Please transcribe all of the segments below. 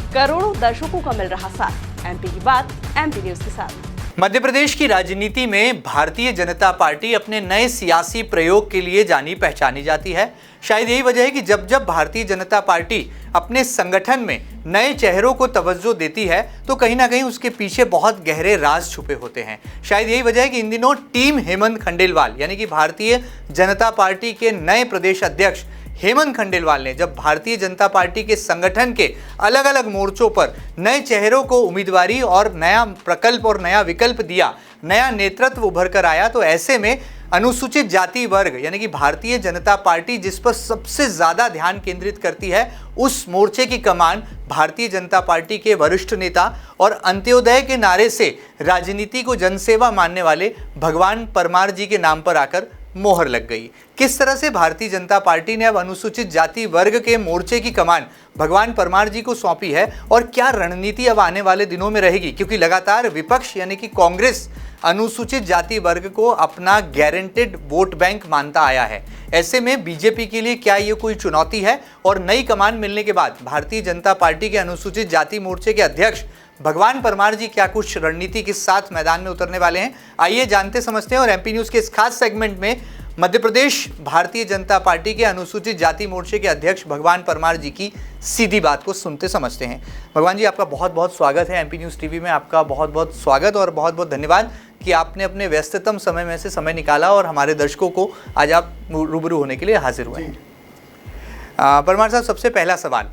करोड़ों दर्शकों का मिल रहा साथ। एमपी की बात एमपी न्यूज के साथ। मध्य प्रदेश की राजनीति में भारतीय जनता पार्टी अपने नए सियासी प्रयोग के लिए जानी पहचानी जाती है। शायद यही वजह है कि जब जब भारतीय जनता पार्टी अपने संगठन में नए चेहरों को तवज्जो देती है तो कहीं ना कहीं उसके पीछे बहुत गहरे राज छुपे होते हैं। शायद यही वजह है कि इन दिनों टीम हेमंत खंडेलवाल यानी कि भारतीय जनता पार्टी के नए प्रदेश अध्यक्ष हेमंत खंडेलवाल ने जब भारतीय जनता पार्टी के संगठन के अलग अलग मोर्चों पर नए चेहरों को उम्मीदवारी और नया प्रकल्प और नया विकल्प दिया, नया नेतृत्व उभर कर आया, तो ऐसे में अनुसूचित जाति वर्ग यानी कि भारतीय जनता पार्टी जिस पर सबसे ज़्यादा ध्यान केंद्रित करती है, उस मोर्चे की कमान भारतीय जनता पार्टी के वरिष्ठ नेता और अंत्योदय के नारे से राजनीति को जनसेवा मानने वाले भगवान परमार जी के नाम पर आकर मोहर लग गई। किस तरह से भारतीय जनता पार्टी ने अब अनुसूचित जाति वर्ग के मोर्चे की कमान भगवान परमार जी को सौंपी है और क्या रणनीति अब आने वाले दिनों में रहेगी, क्योंकि लगातार विपक्ष यानी कि कांग्रेस अनुसूचित जाति वर्ग को अपना गारंटेड वोट बैंक मानता आया है। ऐसे में बीजेपी के लिए क्या ये कोई चुनौती है और नई कमान मिलने के बाद भारतीय जनता पार्टी के अनुसूचित जाति मोर्चे के अध्यक्ष भगवान परमार जी क्या कुछ रणनीति के साथ मैदान में उतरने वाले हैं, आइए जानते समझते हैं। और एमपी न्यूज़ के इस खास सेगमेंट में मध्य प्रदेश भारतीय जनता पार्टी के अनुसूचित जाति मोर्चे के अध्यक्ष भगवान परमार जी की सीधी बात को सुनते समझते हैं। भगवान जी, आपका बहुत बहुत स्वागत है एमपी न्यूज़ टीवी में। आपका बहुत बहुत स्वागत और बहुत बहुत धन्यवाद कि आपने अपने व्यस्ततम समय में से समय निकाला और हमारे दर्शकों को आज आप रूबरू होने के लिए हाजिर हुए हैं। परमार साहब, सबसे पहला सवाल,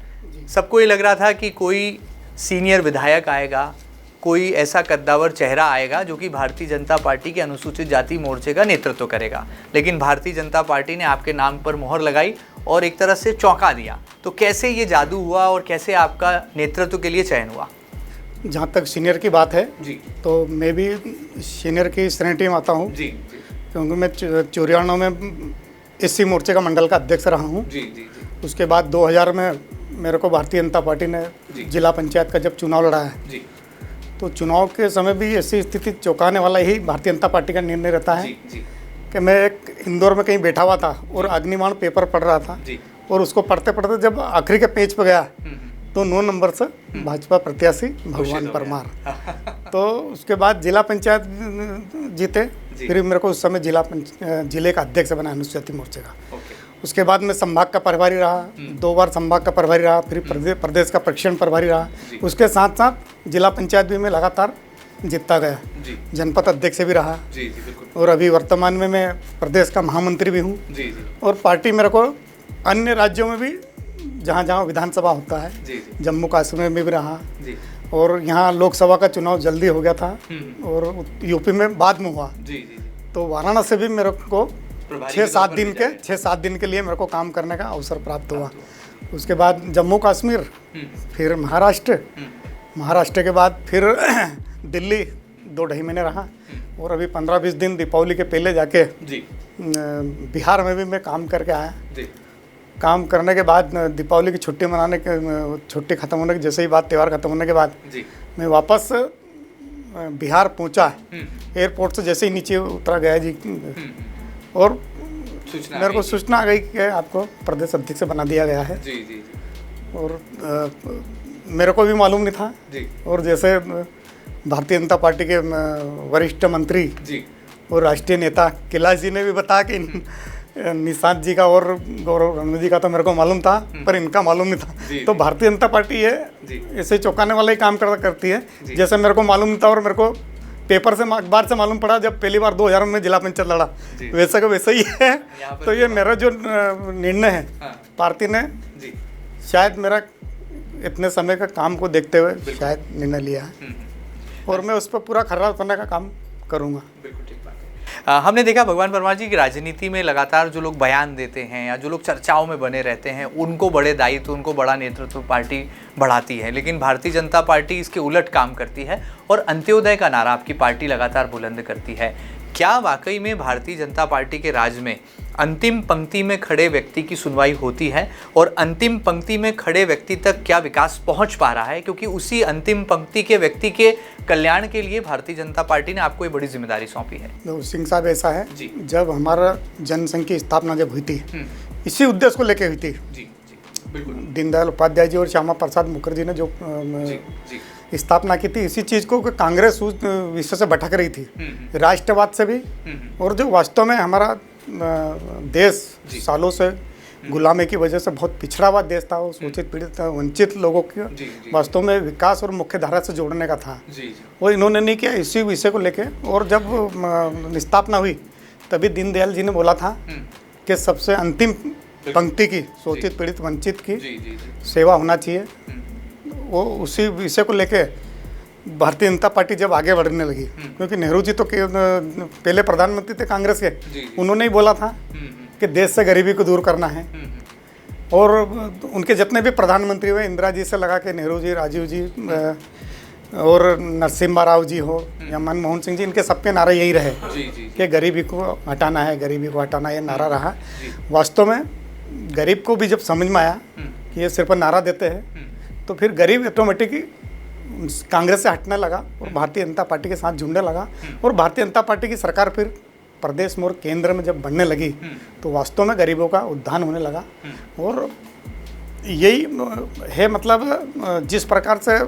सबको ये लग रहा था कि कोई सीनियर विधायक आएगा, कोई ऐसा कद्दावर चेहरा आएगा जो कि भारतीय जनता पार्टी के अनुसूचित जाति मोर्चे का नेतृत्व करेगा, लेकिन भारतीय जनता पार्टी ने आपके नाम पर मोहर लगाई और एक तरह से चौंका दिया। तो कैसे ये जादू हुआ और कैसे आपका नेतृत्व के लिए चयन हुआ? जहाँ तक सीनियर की बात है जी, तो मैं भी सीनियर की श्रेणी में आता हूँ जी, क्योंकि मैं 94 में एससी मोर्चे का मंडल का अध्यक्ष रहा हूँ। जी, जी, जी, उसके बाद 2000 में मेरे को भारतीय जनता पार्टी ने जिला पंचायत का जब चुनाव लड़ा है, जी, तो चुनाव के समय भी ऐसी स्थिति चौंकाने वाला ही भारतीय जनता पार्टी का निर्णय रहता है जी, जी, कि मैं एक इंदौर में कहीं बैठा हुआ था और अग्निबाण पेपर पढ़ रहा था जी, और उसको पढ़ते पढ़ते जब आखिरी के पेज पर गया तो 9 नंबर से भाजपा प्रत्याशी भगवान परमार। तो उसके बाद जिला पंचायत जीते, फिर मेरे को उस समय जिले का अध्यक्ष बना अनुसूचित जाति मोर्चे का। उसके बाद मैं संभाग का प्रभारी रहा, 2 बार संभाग का प्रभारी रहा, फिर प्रदेश का प्रशिक्षण प्रभारी रहा। उसके साथ साथ जिला पंचायत भी मैं लगातार जीतता गया, जनपद अध्यक्ष भी रहा। जी, जी, बिल्कुल। और अभी वर्तमान में मैं प्रदेश का महामंत्री भी हूँ। जी, जी, और पार्टी मेरे को अन्य राज्यों में भी जहाँ जहाँ विधानसभा होता है, जी, जी, जम्मू कश्मीर में भी रहा, जी, और यहाँ लोकसभा का चुनाव जल्दी हो गया था और यूपी में बाद में हुआ। जी, जी, तो वाराणसी भी मेरे को प्रभारी 6-7 दिन के लिए मेरे को काम करने का अवसर प्राप्त हुआ। उसके बाद जम्मू कश्मीर, फिर महाराष्ट्र के बाद फिर दिल्ली 2-2.5 महीने रहा, और अभी 15-20 दिन दीपावली के पहले जाके बिहार में भी मैं काम करके आया। काम करने के बाद दीपावली की छुट्टी खत्म होने के जैसे ही बात त्यौहार खत्म होने के बाद मैं वापस बिहार पहुंचा। एयरपोर्ट से जैसे ही नीचे उतरा गया जी, और मेरे को सूचना आ गई कि आपको प्रदेश अध्यक्ष बना दिया गया है। जी, जी, और मेरे को भी मालूम नहीं था जी, और जैसे भारतीय जनता पार्टी के वरिष्ठ मंत्री जी, और राष्ट्रीय नेता कैलाश जी ने भी बताया कि निशांत जी का और गौरव रणवीर जी का तो मेरे को मालूम था, पर इनका मालूम नहीं था। तो भारतीय जनता पार्टी है ऐसे चौंकाने वाला ही काम करती है। जैसे मेरे को मालूम नहीं था और मेरे को पेपर से अखबार से मालूम पड़ा जब पहली बार 2000 में जिला पंचायत लड़ा, वैसा का वैसा ही है। तो ये मेरा जो निर्णय है, पार्टी ने शायद मेरा इतने समय का काम को देखते हुए शायद निर्णय लिया है, और मैं उस पर पूरा खरा उतरने का काम करूँगा। हमने देखा भगवान परमार जी की राजनीति में लगातार जो लोग बयान देते हैं या जो लोग चर्चाओं में बने रहते हैं, उनको बड़े दायित्व, उनको बड़ा नेतृत्व पार्टी बढ़ाती है, लेकिन भारतीय जनता पार्टी इसके उलट काम करती है और अंत्योदय का नारा आपकी पार्टी लगातार बुलंद करती है। क्या वाकई में भारतीय जनता पार्टी के राज में अंतिम पंक्ति में खड़े व्यक्ति की सुनवाई होती है और अंतिम पंक्ति में खड़े व्यक्ति तक क्या विकास पहुंच पा रहा है? क्योंकि उसी अंतिम पंक्ति के व्यक्ति के कल्याण के लिए भारतीय जनता पार्टी ने आपको ये बड़ी जिम्मेदारी सौंपी है। सिंह साहब, ऐसा है जब हमारा जनसंघ की स्थापना जब हुई थी, इसी उद्देश्य को लेकर हुई थी। दीनदयाल उपाध्याय जी और श्यामा प्रसाद मुखर्जी ने जो स्थापना की थी, इसी चीज़ को कि कांग्रेस उस विषय से भटक रही थी, राष्ट्रवाद से भी, और जो वास्तव में हमारा देश सालों से गुलामी की वजह से बहुत पिछड़ा हुआ देश था, वो शोषित पीड़ित वंचित लोगों की वास्तव में विकास और मुख्य धारा से जोड़ने का था, वो इन्होंने नहीं किया। इसी विषय को लेके और जब स्थापना हुई तभी दीनदयाल जी ने बोला था कि सबसे अंतिम पंक्ति की शोषित पीड़ित वंचित की सेवा होना चाहिए। वो उसी विषय को लेके भारतीय जनता पार्टी जब आगे बढ़ने लगी, क्योंकि नेहरू जी तो पहले प्रधानमंत्री थे कांग्रेस के, उन्होंने ही बोला था कि देश से गरीबी को दूर करना है, और उनके जितने भी प्रधानमंत्री हुए, इंदिरा जी से लगा के नेहरू जी, राजीव जी और नरसिम्हा राव जी हो या मनमोहन सिंह जी, इनके सबके नारा यही रहे कि गरीबी को हटाना है, गरीबी को हटाना, ये नारा रहा। वास्तव में गरीब को भी जब समझ में आया कि ये सिर्फ नारा देते हैं, तो फिर गरीब ऑटोमेटिकली कांग्रेस से हटने लगा और भारतीय जनता पार्टी के साथ जुड़ने लगा, और भारतीय जनता पार्टी की सरकार फिर प्रदेश में और केंद्र में जब बनने लगी तो वास्तव में गरीबों का उत्थान होने लगा। और यही है, मतलब जिस प्रकार से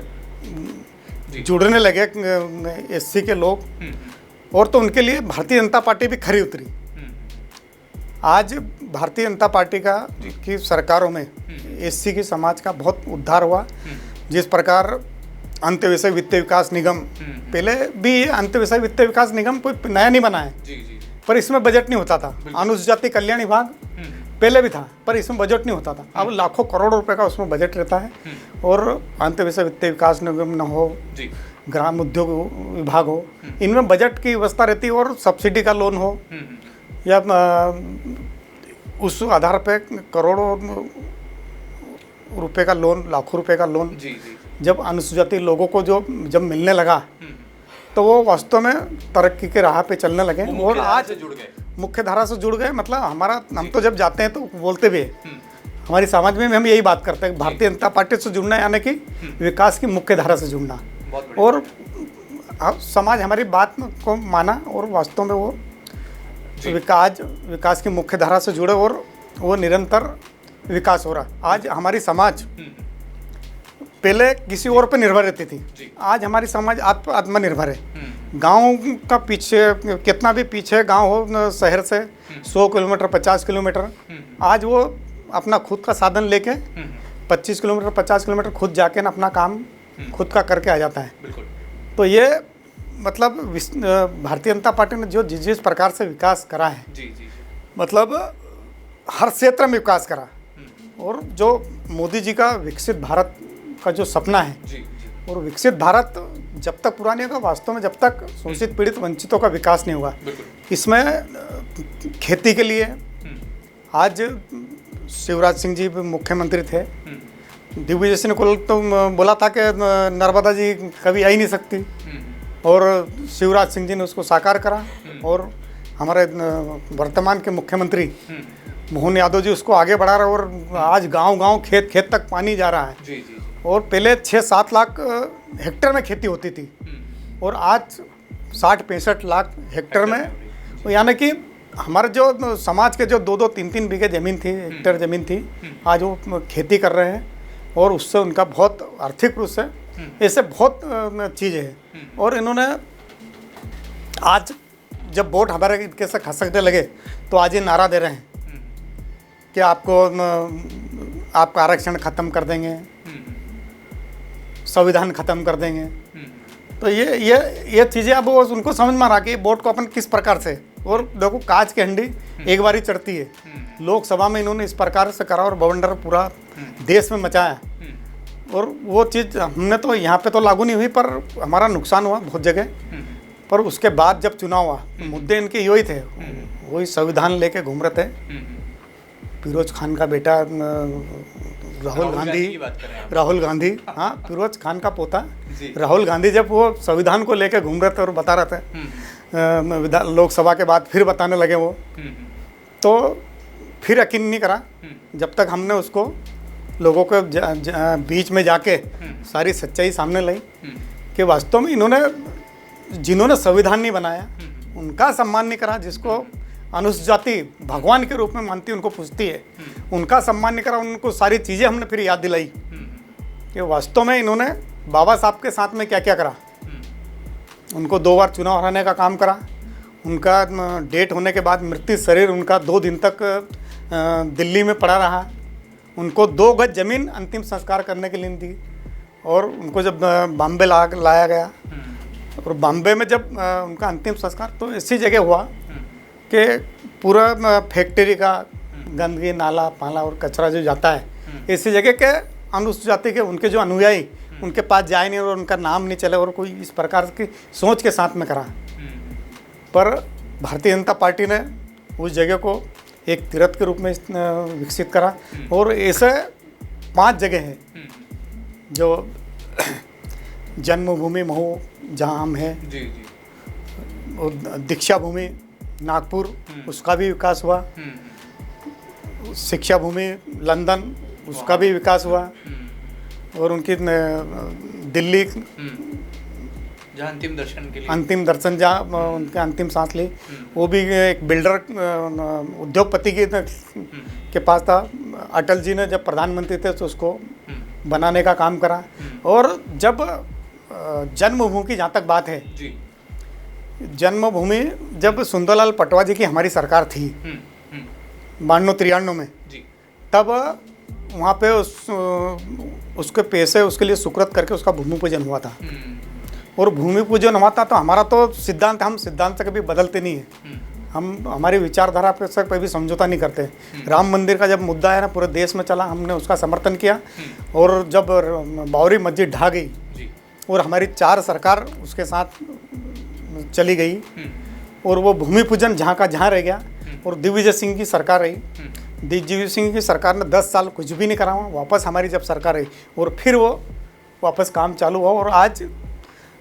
जुड़ने लगे एससी के लोग, और तो उनके लिए भारतीय जनता पार्टी भी खरी उतरी। आज भारतीय जनता पार्टी की सरकारों में एससी की समाज का बहुत उद्धार हुआ। जिस प्रकार अंत्योदय वित्त विकास निगम, पहले भी अंत्योदय वित्त विकास निगम कोई नया नहीं बना है, पर इसमें बजट नहीं होता था। अनुसूचित जाति कल्याण विभाग पहले भी था, पर इसमें बजट नहीं होता था। अब लाखों करोड़ों रुपए का उसमें बजट रहता है, और अंत्योदय वित्त विकास निगम न हो, ग्राम उद्योग विभाग हो, इनमें बजट की व्यवस्था रहती है, और सब्सिडी का लोन हो, या उस आधार पे करोड़ों रुपए का लोन, लाखों रुपए का लोन जब अनुसूचित जाति लोगों को जब मिलने लगा, तो वो वास्तव में तरक्की के राह पे चलने लगे, और आज मुख्य धारा से जुड़ गए। मतलब हम तो जब जाते हैं तो बोलते भी हमारी समाज में भी हम यही बात करते हैं, भारतीय जनता पार्टी से जुड़ना यानी कि विकास की मुख्य धारा से जुड़ना, और समाज हमारी बात को माना, और वास्तव में वो विकास की मुख्य धारा से जुड़े, और वो निरंतर विकास हो रहा। आज हमारी समाज पहले किसी और पे निर्भर रहती थी, आज हमारी समाज आत्मनिर्भर है। गांव का पीछे कितना भी पीछे गांव हो शहर से 100 किलोमीटर 50 किलोमीटर, आज वो अपना खुद का साधन लेके 25 किलोमीटर 50 किलोमीटर खुद जाके ना अपना काम खुद का करके आ जाता है। तो ये मतलब भारतीय जनता पार्टी ने जो जिस प्रकार से विकास करा है, मतलब हर क्षेत्र में विकास करा, और जो मोदी जी का विकसित भारत का जो सपना है, और विकसित भारत जब तक पूरा नहीं होगा, वास्तव में जब तक शोषित पीड़ित वंचितों का विकास नहीं होगा। इसमें खेती के लिए आज शिवराज सिंह जी मुख्यमंत्री थे, दिग्विजय सिंह को तो बोला था कि नर्मदा जी कभी आ ही नहीं सकती, और शिवराज सिंह जी ने उसको साकार करा, और हमारे वर्तमान के मुख्यमंत्री मोहन यादव जी उसको आगे बढ़ा रहे, और आज गांव-गांव खेत तक पानी जा रहा है। और पहले 6-7 लाख हेक्टेयर में खेती होती थी, और आज 60-65 लाख हेक्टेयर में, यानी कि हमारे जो समाज के जो 2-2 3-3 बीघे ज़मीन थी, हेक्टेयर ज़मीन थी, आज वो खेती कर रहे हैं, और उससे उनका बहुत आर्थिक रूप से ऐसे बहुत चीज़ें हैं। और इन्होंने आज जब वोट हमारे इनके से खसकने लगे, तो आज ये नारा दे रहे हैं कि आपका आरक्षण ख़त्म कर देंगे, संविधान ख़त्म कर देंगे। तो ये चीज़ें अब उनको समझ में आ रहा कि वोट को अपन किस प्रकार से, और देखो कांच की हंडी एक बार ही चढ़ती है। लोकसभा में इन्होंने इस प्रकार से करा और बवंडर पूरा देश में मचाया, और वो चीज़ हमने तो यहाँ पे तो लागू नहीं हुई, पर हमारा नुकसान हुआ बहुत जगह। पर उसके बाद जब चुनाव हुआ, मुद्दे इनके यही थे, वही संविधान लेके घूम रहे थे। फिरोज खान का बेटा राहुल गांधी, हाँ, फिरोज खान का पोता राहुल गांधी, जब वो संविधान को लेके घूम रहे थे और बता रहे थे, लोकसभा के बाद फिर बताने लगे वो, तो फिर यकीन नहीं करा जब तक हमने उसको लोगों के बीच में जाके सारी सच्चाई सामने लाई कि वास्तव में जिन्होंने संविधान नहीं बनाया उनका सम्मान नहीं करा, जिसको अनुसूचित जाति भगवान के रूप में मानती है, उनको पूजती है, उनका सम्मान नहीं करा, उनको सारी चीज़ें हमने फिर याद दिलाई कि वास्तव में इन्होंने बाबा साहब के साथ में क्या क्या करा। उनको 2 बार चुनाव हराने का काम करा, उनका डेट होने के बाद मृत्यु शरीर उनका 2 दिन तक दिल्ली में पड़ा रहा, उनको 2 गज ज़मीन अंतिम संस्कार करने के लिए दी, और उनको जब बॉम्बे लाया गया, और बॉम्बे में जब उनका अंतिम संस्कार तो ऐसी जगह हुआ कि पूरा फैक्ट्री का गंदगी, नाला पाला और कचरा जो जाता है, ऐसी जगह के अनुसूचित जाति के उनके जो अनुयायी उनके पास जाए नहीं और उनका नाम नहीं चले, और कोई इस प्रकार की सोच के साथ में करा। पर भारतीय जनता पार्टी ने उस जगह को एक तीर्थ के रूप में विकसित करा, और ऐसे 5 जगह हैं जो जन्मभूमि महू जहाँ हम हैं, जी जी, और दीक्षा भूमि नागपुर, उसका भी विकास हुआ, शिक्षा भूमि लंदन, उसका भी विकास हुआ, और उनकी दिल्ली जहाँ अंतिम दर्शन जहाँ उनके अंतिम सांस ली, वो भी एक बिल्डर उद्योगपति के पास था। अटल जी ने जब प्रधानमंत्री थे तो उसको बनाने का काम करा। और जब जन्मभूमि की जहाँ तक बात है, जन्मभूमि जब सुंदरलाल पटवा जी की हमारी सरकार थी 92-93 में, तब वहाँ पे उसके पैसे उसके लिए सुकृत करके उसका भूमि पूजन हुआ था। और भूमि पूजन हुआ था तो हमारा तो सिद्धांत, हम सिद्धांत से कभी बदलते नहीं है, हम हमारी विचारधारा पे से कोई भी समझौता नहीं करते। राम मंदिर का जब मुद्दा है ना पूरे देश में चला, हमने उसका समर्थन किया। और जब बाबरी मस्जिद ढा गई और हमारी 4 सरकार उसके साथ चली गई, और वो भूमि पूजन जहाँ का जहाँ रह गया, और दिग्विजय सिंह की सरकार रही। दिग्विजय सिंह की सरकार ने 10 साल कुछ भी नहीं करा हुआ, वापस हमारी जब सरकार रही और फिर वो वापस काम चालू हुआ, और आज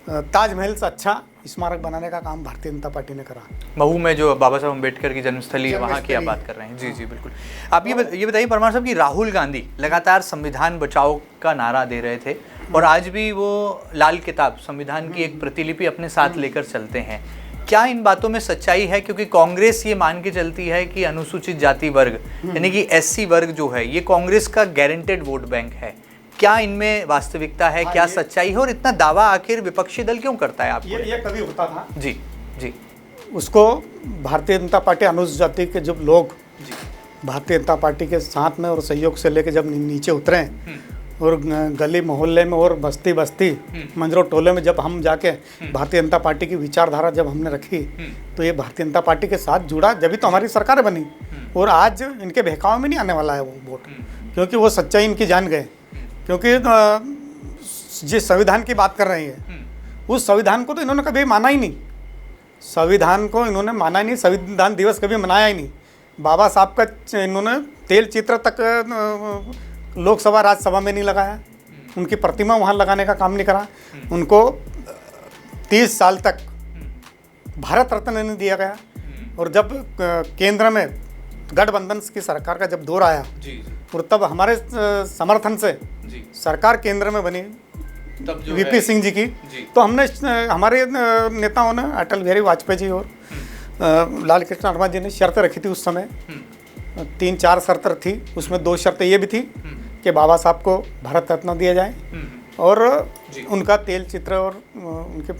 ताजमहल से अच्छा स्मारक बनाने का काम भारतीय जनता पार्टी ने करा। महू में जो बाबा साहब अम्बेडकर की जन्मस्थली है, वहाँ की आप बात कर रहे हैं। जी जी बिल्कुल। आप ये बताइए परमार साहब कि राहुल गांधी लगातार संविधान बचाओ का नारा दे रहे थे, और आज भी वो लाल किताब संविधान की एक प्रतिलिपि अपने साथ लेकर चलते हैं। क्या इन बातों में सच्चाई है? क्योंकि कांग्रेस ये मान के चलती है कि अनुसूचित जाति वर्ग यानी कि SC वर्ग जो है ये कांग्रेस का गारंटेड वोट बैंक है। क्या इनमें वास्तविकता है? क्या सच्चाई है? और इतना दावा आखिर विपक्षी दल क्यों करता है आपको? ये कभी होता था जी जी, उसको भारतीय जनता पार्टी अनुसूचित जाति के जब लोग भारतीय जनता पार्टी के साथ में और सहयोग से लेकर जब नीचे उतरे, और गली मोहल्ले में और बस्ती बस्ती मंजरो टोले में जब हम जाके भारतीय जनता पार्टी की विचारधारा जब हमने रखी, तो ये भारतीय जनता पार्टी के साथ जुड़ा, जब भी तो हमारी सरकार बनी। और आज इनके बहकाव में नहीं आने वाला है वो वोट, क्योंकि वो सच्चाई इनकी जान गए। क्योंकि जिस संविधान की बात कर रहे हैं, उस संविधान को तो इन्होंने कभी माना ही नहीं, संविधान को इन्होंने माना ही नहीं, संविधान दिवस कभी मनाया ही नहीं। बाबा साहब का इन्होंने तेल चित्र तक लोकसभा राज्यसभा में नहीं लगाया, उनकी प्रतिमा वहाँ लगाने का काम नहीं करा, उनको 30 साल तक भारत रत्न नहीं दिया गया। और जब केंद्र में गठबंधन की सरकार का जब दौर आया, और तब हमारे समर्थन से सरकार केंद्र में बनी VP सिंह जी की, तो हमने हमारे नेताओं ने, अटल बिहारी वाजपेयी जी और लाल कृष्ण आडवाणी जी ने शर्त रखी थी। उस समय 3-4 शर्त थी, उसमें 2 शर्तें ये भी थी कि बाबा साहब को भारत रत्न दिया जाए और उनका तेल चित्र और उनके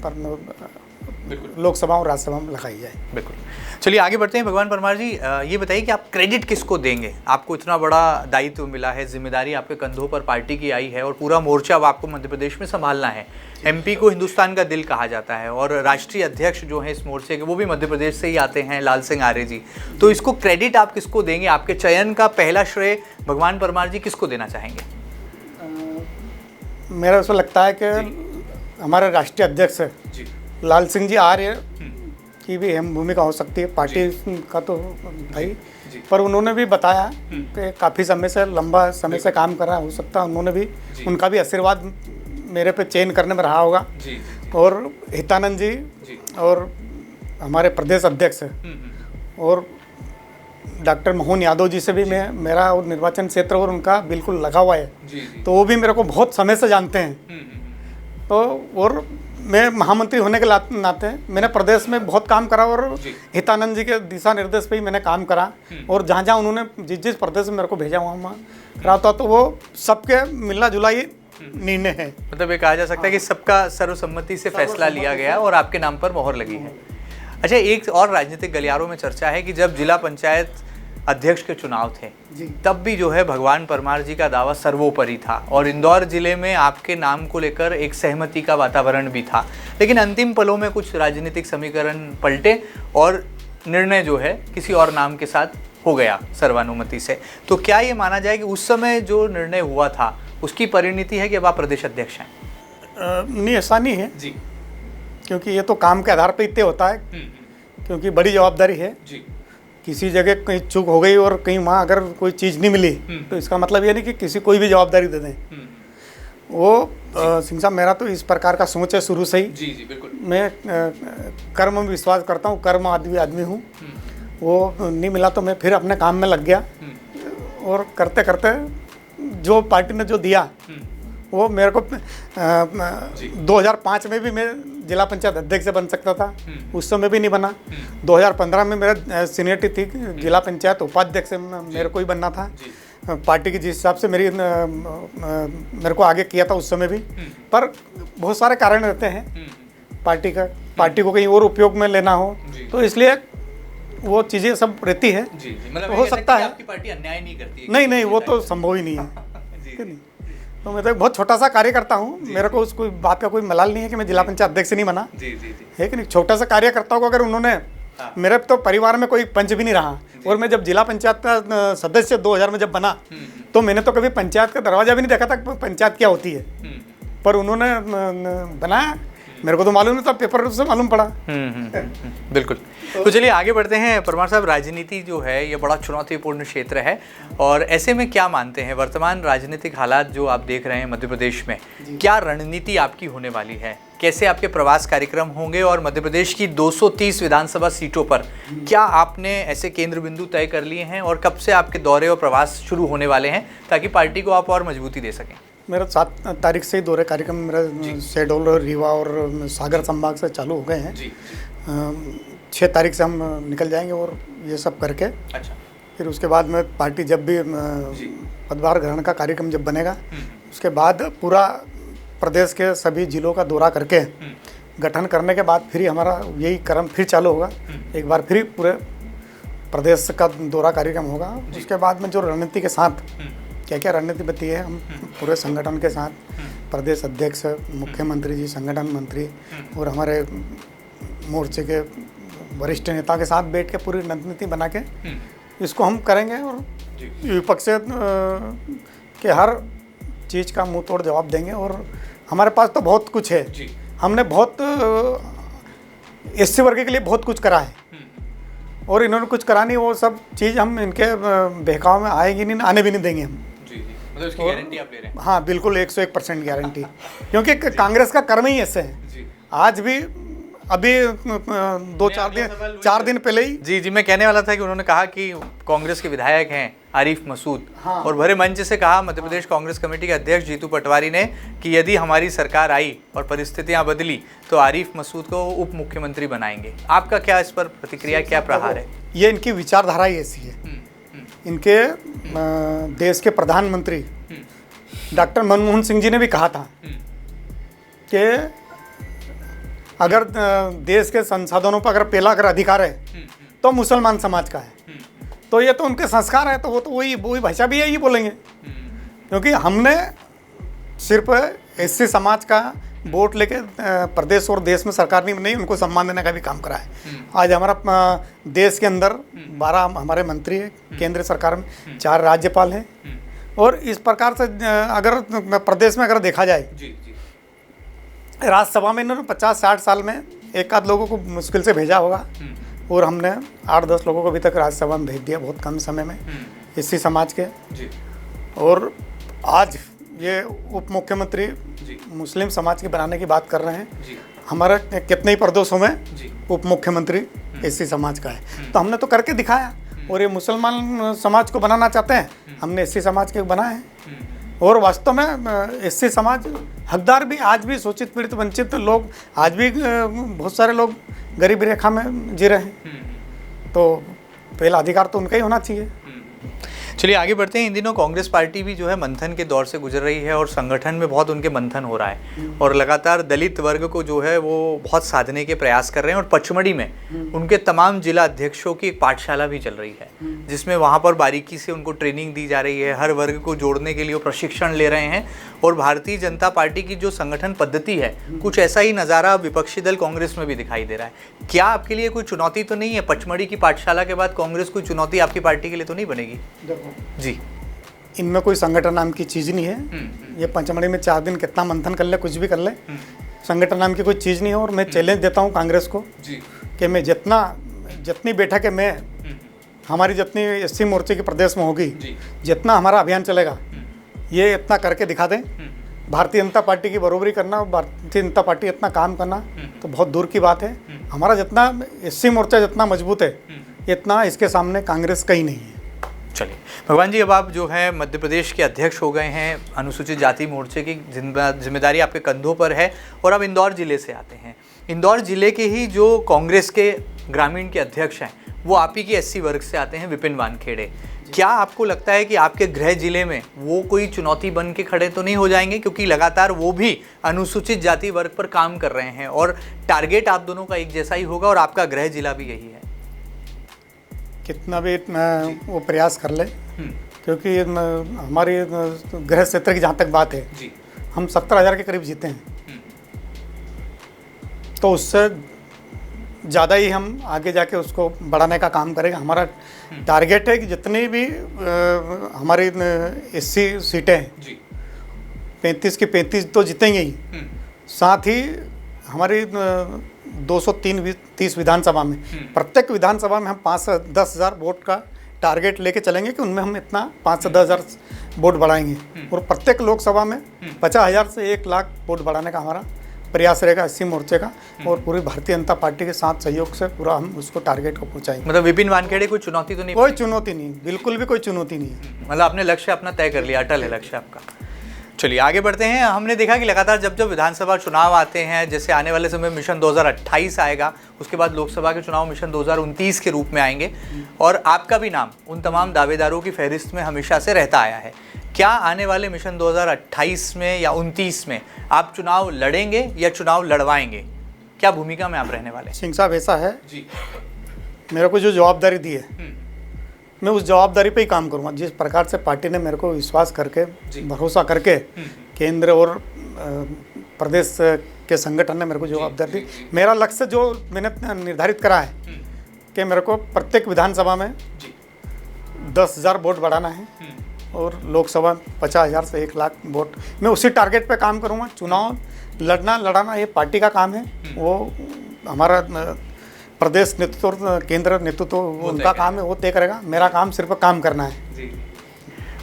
लोकसभा और राज्यसभा में लगाई जाए। बिल्कुल। चलिए आगे बढ़ते हैं। भगवान परमार जी, ये बताइए कि आप क्रेडिट किसको देंगे? आपको इतना बड़ा दायित्व मिला है, जिम्मेदारी आपके कंधों पर पार्टी की आई है, और पूरा मोर्चा अब आपको मध्य प्रदेश में संभालना है। MP को हिंदुस्तान का दिल कहा जाता है, और राष्ट्रीय अध्यक्ष जो हैं इस मोर्चे के वो भी मध्य प्रदेश से ही आते हैं, लाल सिंह आर्य जी। तो इसको क्रेडिट आप किसको देंगे? आपके चयन का पहला श्रेय भगवान परमार जी किसको देना चाहेंगे? मेरा ऐसा लगता है कि हमारे राष्ट्रीय अध्यक्ष लाल सिंह जी आर्य की भी अहम भूमिका हो सकती है, पार्टी का तो भाई, पर उन्होंने भी बताया कि काफ़ी समय से, लंबा समय से काम कर रहा हो सकता है, उन्होंने भी, उनका भी आशीर्वाद मेरे पे चयन करने में रहा होगा। और हितानंद जी और हमारे प्रदेश अध्यक्ष और डॉक्टर मोहन यादव जी से भी मेरा और निर्वाचन क्षेत्र और उनका बिल्कुल लगा हुआ है, तो वो भी मेरे को बहुत समय से जानते हैं। तो और मैं महामंत्री होने के नाते मैंने प्रदेश में बहुत काम करा और हितानंद जी के दिशा निर्देश पे ही मैंने काम करा। और जहाँ जहाँ उन्होंने जिस जिस प्रदेश में मेरे को भेजा वहाँ रहा था, तो वो सबके मिलना जुला ही निर्णय है। मतलब ये कहा जा सकता है कि सबका सर्वसम्मति से फैसला लिया गया और आपके नाम पर मोहर लगी है। अच्छा, एक और राजनीतिक गलियारों में चर्चा है कि जब जिला पंचायत अध्यक्ष के चुनाव थे तब भी जो है भगवान परमार जी का दावा सर्वोपरि था और इंदौर जिले में आपके नाम को लेकर एक सहमति का वातावरण भी था, लेकिन अंतिम पलों में कुछ राजनीतिक समीकरण पलटे और निर्णय जो है किसी और नाम के साथ हो गया सर्वानुमति से। तो क्या ये माना जाए कि उस समय जो निर्णय हुआ था उसकी परिणति है कि अब आप प्रदेश अध्यक्ष हैं? नहीं, ऐसा नहीं है जी, क्योंकि ये तो काम के आधार पर ही तय होता है, क्योंकि बड़ी जवाबदारी है जी। किसी जगह कहीं चूक हो गई और कहीं वहाँ अगर कोई चीज़ नहीं मिली तो इसका मतलब ये नहीं कि किसी कोई भी जवाबदारी दे दें। वो सिंह साहब, मेरा तो इस प्रकार का सोच है शुरू से ही। जी जी बिल्कुल। मैं कर्म में विश्वास करता हूँ, कर्म आदमी हूँ। वो नहीं मिला तो मैं फिर अपने काम में लग गया और करते करते जो पार्टी ने जो दिया वो मेरे को 2005 में भी मैं जिला पंचायत अध्यक्ष बन सकता था, उस समय भी नहीं बना। 2015 में मेरा सीनियरिटी थी, जिला पंचायत उपाध्यक्ष मेरे को ही बनना था। पार्टी की जिस हिसाब से मेरे को आगे किया था उस समय भी, पर बहुत सारे कारण रहते हैं पार्टी को कहीं और उपयोग में लेना हो, तो इसलिए वो चीज़ें सब रहती है। मतलब हो सकता है आपकी पार्टी अन्याय नहीं करती है? नहीं, वो तो संभव ही नहीं है। तो मैं तो एक बहुत छोटा सा कार्य करता हूँ, मेरे को उस कोई बात का कोई मलाल नहीं है कि मैं जिला पंचायत अध्यक्ष नहीं बना है कि नहीं। छोटा सा कार्यकर्ता को अगर उन्होंने मेरे तो परिवार में कोई पंच भी नहीं रहा, और मैं जब जिला पंचायत का सदस्य 2000 में जब बना तो मैंने तो कभी पंचायत का दरवाजा भी नहीं देखा था पंचायत क्या होती है, पर उन्होंने बनाया, मेरे को तो मालूम नहीं था, पेपर से मालूम पड़ा। बिल्कुल। तो चलिए आगे बढ़ते हैं। परमार साहब, राजनीति जो है ये बड़ा चुनौतीपूर्ण क्षेत्र है, और ऐसे में क्या मानते हैं वर्तमान राजनीतिक हालात जो आप देख रहे हैं मध्य प्रदेश में, क्या रणनीति आपकी होने वाली है? कैसे आपके प्रवास कार्यक्रम होंगे? और मध्य प्रदेश की 230 विधानसभा सीटों पर क्या आपने ऐसे केंद्र बिंदु तय कर लिए हैं, और कब से आपके दौरे और प्रवास शुरू होने वाले हैं ताकि पार्टी को आप और मजबूती दे सकें? मेरा 7 तारीख से ही दौरे कार्यक्रम मेरा शहडोल, रीवा और सागर संभाग से चालू हो गए हैं। 6 तारीख से हम निकल जाएंगे और ये सब करके फिर उसके बाद में पार्टी जब भी पदभार ग्रहण का कार्यक्रम जब बनेगा उसके बाद पूरा प्रदेश के सभी जिलों का दौरा करके गठन करने के बाद फिर हमारा यही क्रम फिर चालू होगा। एक बार फिर पूरे प्रदेश का दौरा कार्यक्रम होगा। उसके बाद में जो रणनीति के साथ क्या क्या रणनीति बनती है, हम पूरे संगठन के साथ प्रदेश अध्यक्ष, मुख्यमंत्री जी, संगठन मंत्री और हमारे मोर्चे के वरिष्ठ नेता के साथ बैठ के पूरी रणनीति बना के इसको हम करेंगे, और विपक्ष से के हर चीज़ का मुंह तोड़ जवाब देंगे। और हमारे पास तो बहुत कुछ है, हमने बहुत एससी वर्ग के लिए बहुत कुछ करा है, और इन्होंने कुछ करा नहीं, वो सब चीज़ हम इनके बहकाव में आएगी नहीं, आने भी नहीं देंगे हम। मतलब इसकी गारंटी आप ले रहे हैं? हाँ बिल्कुल, 101% गारंटी, क्योंकि कांग्रेस का कर्म ही ऐसे है। आज भी अभी 4 दिन पहले ही जी मैं कहने वाला था कि उन्होंने कहा कि कांग्रेस के विधायक हैं आरिफ मसूद, और भरे मंच से कहा मध्य प्रदेश कांग्रेस कमेटी के अध्यक्ष जीतू पटवारी ने कि यदि हमारी सरकार आई और परिस्थितियां बदली तो आरिफ मसूद को उप मुख्यमंत्री बनाएंगे। आपका क्या इस पर प्रतिक्रिया, क्या प्रहार है? ये इनकी विचारधारा ही ऐसी है। इनके देश के प्रधानमंत्री डॉक्टर मनमोहन सिंह जी ने भी कहा था कि अगर देश के संसाधनों पर अगर पहला अगर अधिकार है तो मुसलमान समाज का है। तो ये तो उनके संस्कार है, तो वो तो वही भाषा भी यही बोलेंगे, क्योंकि हमने सिर्फ एससी समाज का वोट लेके प्रदेश और देश में सरकार नहीं, उनको सम्मान देने का भी काम करा है। आज हमारा देश के अंदर 12 हमारे मंत्री है, केंद्र सरकार में 4 राज्यपाल हैं, और इस प्रकार से अगर प्रदेश में अगर देखा जाए राज्यसभा में इन्होंने 50-60 साल में एक आध लोगों को मुश्किल से भेजा होगा, और हमने 8-10 लोगों को अभी तक राज्यसभा में भेज दिया बहुत कम समय में एससी समाज के। और आज ये उप मुख्यमंत्री मुस्लिम समाज के बनाने की बात कर रहे हैं। हमारे कितने ही प्रदेशों में उप मुख्यमंत्री एससी समाज का है, तो हमने तो करके दिखाया। और ये मुसलमान समाज को बनाना चाहते हैं, हमने एससी समाज के बनाए हैं। और वास्तव में एससी समाज हकदार भी, आज भी शोषित पीड़ित वंचित लोग, आज भी बहुत सारे लोग गरीबी रेखा में जी रहे हैं। तो पहला अधिकार तो उनका ही होना चाहिए। चलिए आगे बढ़ते हैं। इन दिनों कांग्रेस पार्टी भी जो है मंथन के दौर से गुजर रही है और संगठन में बहुत उनके मंथन हो रहा है और लगातार दलित वर्ग को जो है वो बहुत साधने के प्रयास कर रहे हैं और पचमढ़ी में उनके तमाम जिला अध्यक्षों की एक पाठशाला भी चल रही है जिसमें वहाँ पर बारीकी से उनको ट्रेनिंग दी जा रही है। हर वर्ग को जोड़ने के लिए वो प्रशिक्षण ले रहे हैं और भारतीय जनता पार्टी की जो संगठन पद्धति है, कुछ ऐसा ही नज़ारा विपक्षी दल कांग्रेस में भी दिखाई दे रहा है। क्या आपके लिए कोई चुनौती तो नहीं है? पचमढ़ी की पाठशाला के बाद कांग्रेस कोई चुनौती आपकी पार्टी के लिए तो नहीं बनेगी? जी, इनमें कोई संगठन नाम की चीज़ नहीं है। ये पचमढ़ी में 4 दिन कितना मंथन कर ले, कुछ भी कर ले, संगठन नाम की कोई चीज़ नहीं है। और मैं चैलेंज देता हूँ कांग्रेस को कि मैं जितनी बैठक है, मैं हमारी जितनी एससी मोर्चे की प्रदेश में होगी, जितना हमारा अभियान चलेगा, ये इतना करके दिखा दें। भारतीय जनता पार्टी की बरोबरी करना, भारतीय जनता पार्टी इतना काम करना तो बहुत दूर की बात है। हमारा जितना एससी मोर्चा जितना मजबूत है, इतना इसके सामने कांग्रेस का ही नहीं है। चलिए भगवान जी, अब आप जो है मध्य प्रदेश के अध्यक्ष हो गए हैं, अनुसूचित जाति मोर्चे की जिम्मेदारी आपके कंधों पर है और अब इंदौर जिले से आते हैं। इंदौर जिले के ही जो कांग्रेस के ग्रामीण के अध्यक्ष हैं वो आप ही के एससी वर्ग से आते हैं, विपिन वानखेड़े। क्या आपको लगता है कि आपके गृह जिले में वो कोई चुनौती बन के खड़े तो नहीं हो जाएंगे? क्योंकि लगातार वो भी अनुसूचित जाति वर्ग पर काम कर रहे हैं और टारगेट आप दोनों का एक जैसा ही होगा और आपका गृह जिला भी यही है। कितना भी वो प्रयास कर ले, क्योंकि हमारी गृह क्षेत्र की जहाँ तक बात है, हम 70,000 के करीब जीते हैं। तो उससे ज़्यादा ही हम आगे जाके उसको बढ़ाने का काम करेंगे। हमारा टारगेट है कि जितनी भी हमारी एससी सीटें हैं, 35 की 35 तो जीतेंगे ही, साथ ही हमारी 230 विधानसभा में, प्रत्येक विधानसभा में हम 5 से 10,000 वोट का टारगेट लेके चलेंगे कि उनमें हम इतना 5 से 10,000 वोट बढ़ाएंगे। और प्रत्येक लोकसभा में 50,000 से 1 लाख वोट बढ़ाने का हमारा प्रयास रहेगा एससी मोर्चे का। और पूरी भारतीय जनता पार्टी के साथ सहयोग से पूरा हम उसको टारगेट को पहुंचाएंगे। मतलब विपिन वानखेड़े कोई चुनौती तो नहीं? कोई चुनौती नहीं, बिल्कुल भी कोई चुनौती नहीं है। मतलब आपने लक्ष्य अपना तय कर लिया, अटल है लक्ष्य आपका। चलिए आगे बढ़ते हैं। हमने देखा कि लगातार जब जब विधानसभा चुनाव आते हैं, जैसे आने वाले समय मिशन 2028 आएगा, उसके बाद लोकसभा के चुनाव मिशन 2029 के रूप में आएंगे और आपका भी नाम उन तमाम दावेदारों की फहरिस्त में हमेशा से रहता आया है। क्या आने वाले मिशन 2028 में या 29 में आप चुनाव लड़ेंगे या चुनाव लड़वाएंगे? क्या भूमिका में आप रहने वाले? सिंह साहब, ऐसा है जी, मेरे को जो जवाबदारी दी है, मैं उस जवाबदारी पे ही काम करूँगा। जिस प्रकार से पार्टी ने मेरे को विश्वास करके, भरोसा करके केंद्र और प्रदेश के संगठन ने मेरे को जवाबदारी दी, मेरा लक्ष्य जो मैंने निर्धारित करा है कि मेरे को प्रत्येक विधानसभा में 10,000 वोट बढ़ाना है और लोकसभा 50,000 से 1 लाख वोट, मैं उसी टारगेट पे काम करूँगा। चुनाव लड़ाना ये पार्टी का काम है, वो हमारा प्रदेश नेतृत्व और केंद्र नेतृत्व उनका काम है, वो तय करेगा। मेरा काम सिर्फ काम करना है।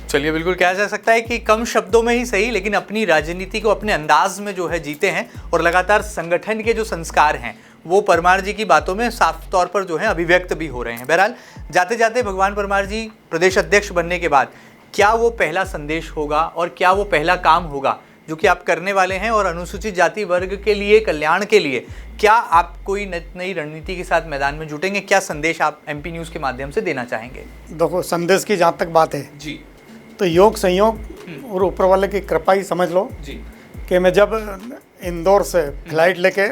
चलिए, बिल्कुल कहा जा सकता है कि कम शब्दों में ही सही, लेकिन अपनी राजनीति को अपने अंदाज में जो है जीते हैं और लगातार संगठन के जो संस्कार हैं वो परमार जी की बातों में साफ तौर पर जो है अभिव्यक्त भी हो रहे हैं। बहरहाल जाते जाते भगवान परमार जी प्रदेश अध्यक्ष बनने के बाद क्या वो पहला संदेश होगा और क्या वो पहला काम होगा जो कि आप करने वाले हैं और अनुसूचित जाति वर्ग के लिए, कल्याण के लिए, क्या आप कोई नई रणनीति के साथ मैदान में जुटेंगे? क्या संदेश आप एमपी न्यूज़ के माध्यम से देना चाहेंगे? देखो, संदेश की जहाँ तक बात है जी, तो योग संयोग और ऊपर वाले की कृपा ही समझ लो जी कि मैं जब इंदौर से फ्लाइट लेके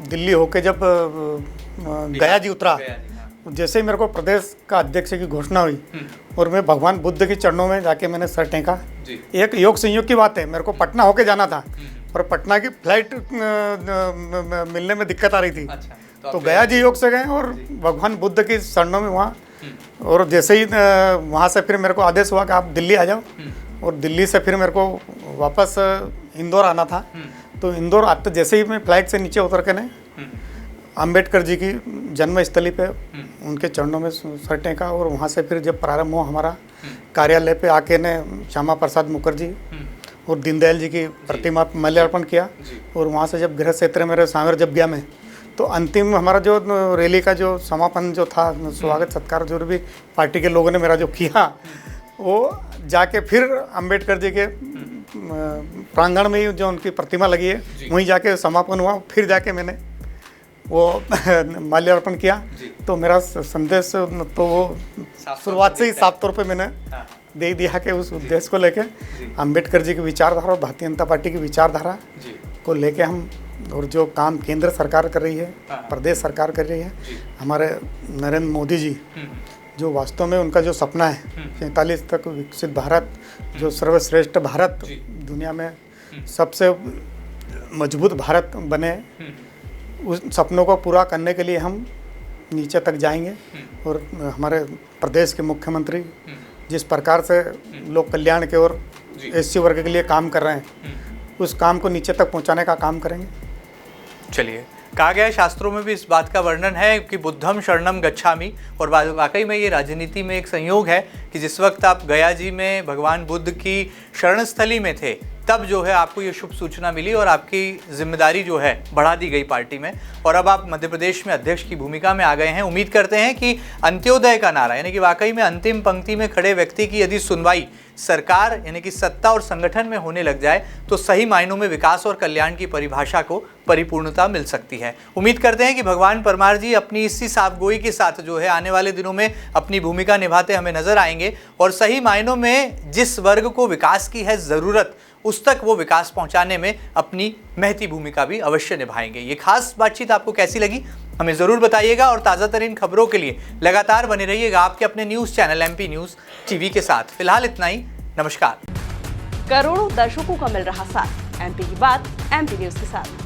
दिल्ली होके जब गया जी उतरा, जैसे ही मेरे को प्रदेश का अध्यक्ष की घोषणा हुई और मैं भगवान बुद्ध के चरणों में जाके मैंने सर टेका। एक योग संयोग की बात है, मेरे को पटना होके जाना था पर पटना की फ्लाइट मिलने में दिक्कत आ रही थी। अच्छा, तो गया जी योग से गए और भगवान बुद्ध के चरणों में वहाँ, और जैसे ही वहाँ से फिर मेरे को आदेश हुआ कि आप दिल्ली आ जाओ, और दिल्ली से फिर मेरे को वापस इंदौर आना था। तो इंदौर आते जैसे ही मैं फ्लाइट से नीचे उतर के ने अंबेडकर जी की जन्मस्थली पे उनके चरणों में सर टेका, और वहाँ से फिर जब प्रारंभ हुआ हमारा कार्यालय पे आके ने श्यामा प्रसाद मुखर्जी और दीनदयाल जी की प्रतिमा पर माल्यार्पण किया, और वहाँ से जब गृह क्षेत्र मेरे सांवर जब गया मैं, तो अंतिम हमारा जो रैली का जो समापन जो था, स्वागत सत्कार जो भी पार्टी के लोगों ने मेरा जो किया, वो जाके फिर अंबेडकर जी के प्रांगण में ही जो उनकी प्रतिमा लगी है वहीं जाके समापन हुआ। फिर जाके मैंने वो माल्यार्पण किया। तो मेरा संदेश तो वो शुरुआत से ही साफ तौर पे मैंने दे दिया कि उस उद्देश्य को लेके अंबेडकर जी की विचारधारा और भारतीय जनता पार्टी की विचारधारा को लेके हम, और जो काम केंद्र सरकार कर रही है, प्रदेश सरकार कर रही है, हमारे नरेंद्र मोदी जी जो वास्तव में उनका जो सपना है 47 तक विकसित भारत, जो सर्वश्रेष्ठ भारत, दुनिया में सबसे मजबूत भारत बने, उस सपनों को पूरा करने के लिए हम नीचे तक जाएंगे। और हमारे प्रदेश के मुख्यमंत्री जिस प्रकार से लोक कल्याण के और एससी वर्ग के लिए काम कर रहे हैं, उस काम को नीचे तक पहुंचाने का काम करेंगे। चलिए, कहा गया है शास्त्रों में भी इस बात का वर्णन है कि बुद्धम शरणम गच्छामि, और वाकई में ये राजनीति में एक संयोग है कि जिस वक्त आप गया जी में भगवान बुद्ध की शरणस्थली में थे, तब जो है आपको ये शुभ सूचना मिली और आपकी जिम्मेदारी जो है बढ़ा दी गई पार्टी में, और अब आप मध्य प्रदेश में अध्यक्ष की भूमिका में आ गए हैं। उम्मीद करते हैं कि अंत्योदय का नारा, यानी कि वाकई में अंतिम पंक्ति में खड़े व्यक्ति की यदि सुनवाई सरकार यानी कि सत्ता और संगठन में होने लग जाए तो सही मायनों में विकास और कल्याण की परिभाषा को परिपूर्णता मिल सकती है। उम्मीद करते हैं कि भगवान परमार जी अपनी इसी साफगोई के साथ जो है आने वाले दिनों में अपनी भूमिका निभाते हमें नजर आएंगे, और सही मायनों में जिस वर्ग को विकास की है ज़रूरत, उस तक वो विकास पहुंचाने में अपनी महती भूमिका भी अवश्य निभाएंगे। ये खास बातचीत आपको कैसी लगी हमें ज़रूर बताइएगा, और ताज़ा तरीन खबरों के लिए लगातार बने रहिएगा आपके अपने news channel MP news TV के साथ। फिलहाल इतना ही, नमस्कार। करोड़ों दर्शकों का मिल रहा साथ, MP की बात MP न्यूज़ के साथ।